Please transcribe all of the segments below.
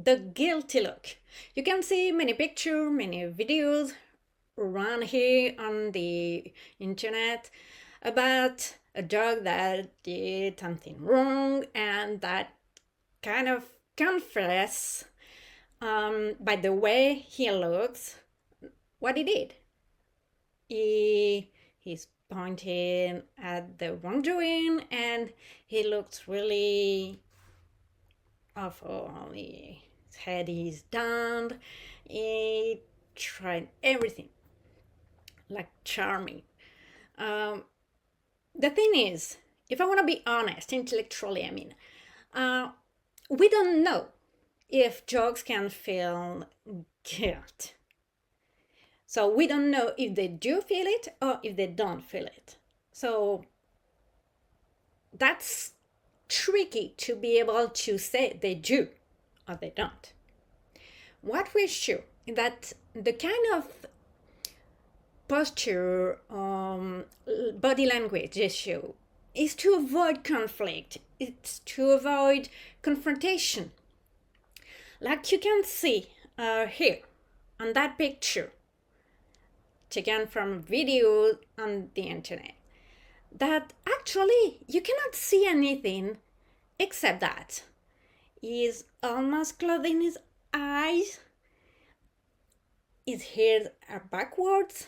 the guilty look. You can see many pictures, many videos around here on the internet about a dog that did something wrong and that kind of confess by the way he looks what he did. He's pointing at the wrongdoing and he looks really awful. His head is down. He tried everything, like charming. The thing is, if I want to be honest, intellectually, I mean, we don't know if dogs can feel guilt. So we don't know if they do feel it or if they don't feel it. So that's tricky to be able to say they do or they don't. What we're sure is that the kind of posture, body language issue is to avoid conflict. It's to avoid confrontation. Like you can see here on that picture taken from videos on the internet, that actually you cannot see anything except that he's almost closing his eyes, his ears are backwards,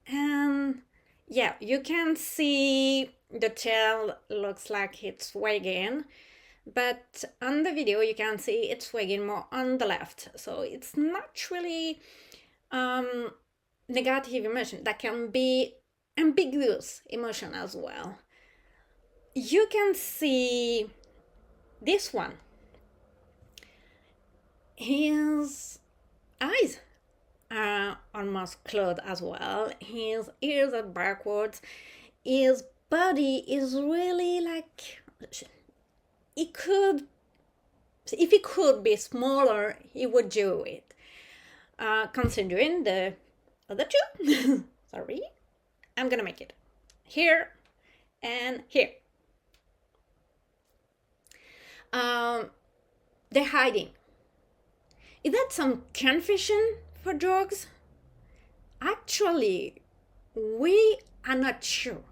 and yeah, you can see the tail looks like it's wagging, but on the video you can see it's wagging more on the left, so it's not really negative emotion. That can be ambiguous emotion as well. You can see this one. His eyes are almost closed as well. His ears are backwards. His body is really like if he could be smaller, he would do it. Considering the other two, sorry, I'm gonna make it here and here. They're hiding. Is that some confusion for dogs? Actually, we are not sure.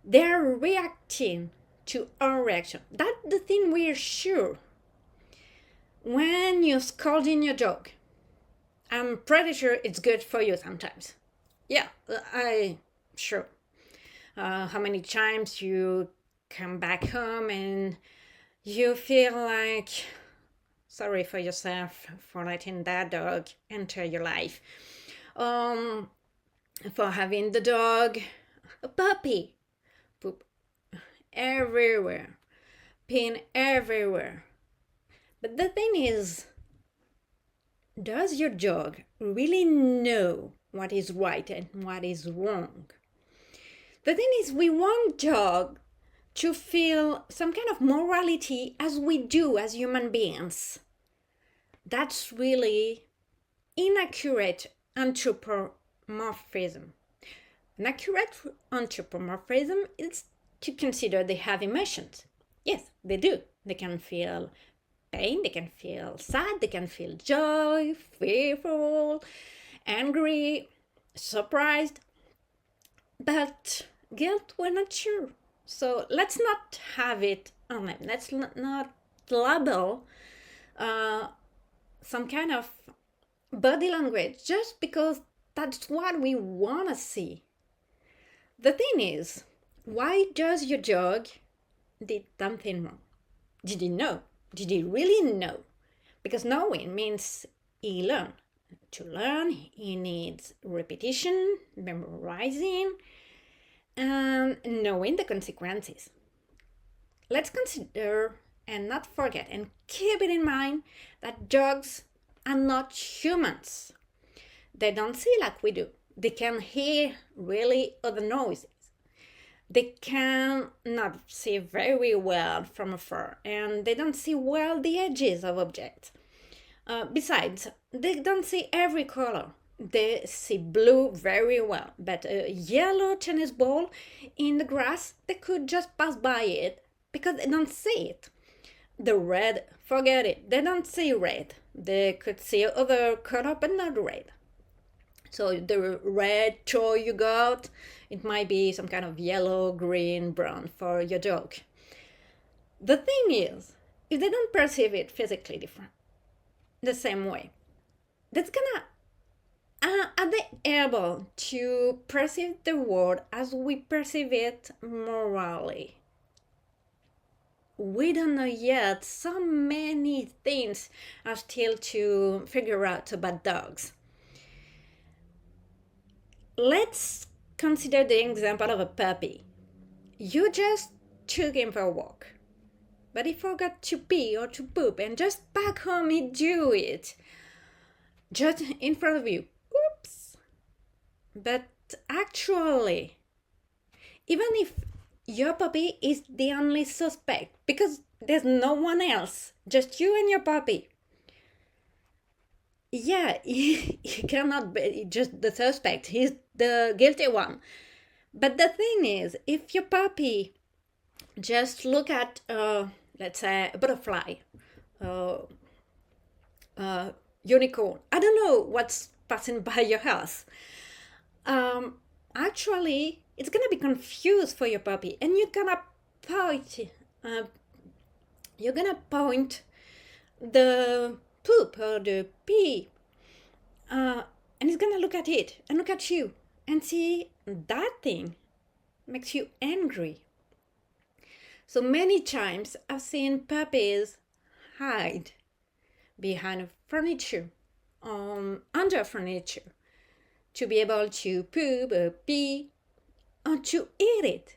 They're reacting to our reaction. That's the thing we're sure. When you're scolding your dog, I'm pretty sure it's good for you sometimes. Yeah, I'm sure. How many times you come back home and you feel like sorry for yourself for letting that dog enter your life. For having the dog, a puppy, poop everywhere, peeing everywhere. But the thing is, does your dog really know what is right and what is wrong? The thing is, we want dog to feel some kind of morality as we do as human beings. That's really inaccurate anthropomorphism. An accurate anthropomorphism is to consider they have emotions. Yes, they do. They can feel pain, they can feel sad, they can feel joy, fearful, angry, surprised. But guilt, we're not sure. So let's not have it on them. Let's not label some kind of body language just because that's what we want to see. The thing is, why does your dog did something wrong? Did he know? Did he really know? Because knowing means he learned. To learn, he needs repetition, memorizing, and knowing the consequences. Let's consider and not forget and keep it in mind that dogs are not humans. They don't see like we do. They can hear really other noises. They can not see very well from afar, and they don't see well the edges of objects. Besides, they don't see every color. They see blue very well, but a yellow tennis ball in the grass, they could just pass by it because they don't see it. The red, forget it. They don't see red. They could see other color, but not red. So the red toy you got, it might be some kind of yellow, green, brown for your dog. The thing is, if they don't perceive it physically different, the same way, that's gonna are they able to perceive the world as we perceive it morally? We don't know yet. So many things are still to figure out about dogs. Let's consider the example of a puppy. You just took him for a walk, but he forgot to pee or to poop, and just back home he do it. Just in front of you. Oops. But actually, even if your puppy is the only suspect, because there's no one else, just you and your puppy. Yeah, he cannot be just the suspect, he's the guilty one. But the thing is, if your puppy just look at, let's say, a butterfly, unicorn, I don't know what's passing by your house, actually, it's gonna be confused for your puppy, and you're gonna point the poop or the pee, and it's gonna look at it and look at you and see that thing makes you angry. So many times I've seen puppies hide behind furniture, under furniture, to be able to poop or pee or to eat it.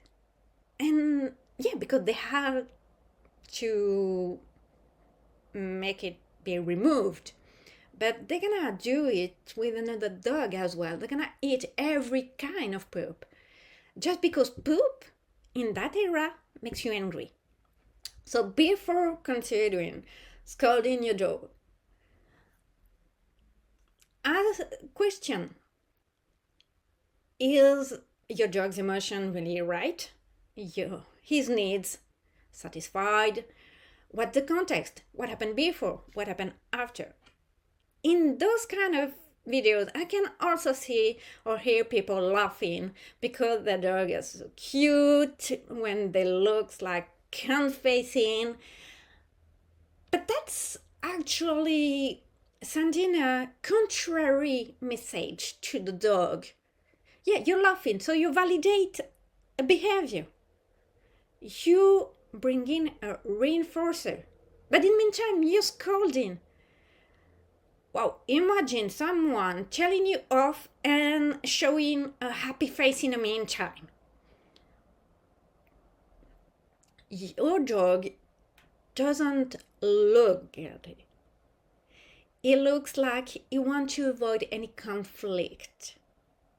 And yeah, because they have to make it be removed. But they're gonna do it with another dog as well. They're gonna eat every kind of poop. Just because poop in that era makes you angry. So before considering scolding your dog, ask a question. Is your dog's emotion really right? His needs satisfied? What's the context? What happened before? What happened after? In those kind of videos, I can also see or hear people laughing because the dog is so cute when they look like confessing. But that's actually sending a contrary message to the dog. Yeah, you're laughing, so you validate a behavior. You bring in a reinforcer. But in the meantime, you're scolding. Wow, imagine someone telling you off and showing a happy face in the meantime. Your dog doesn't look guilty. It looks like he wants to avoid any conflict.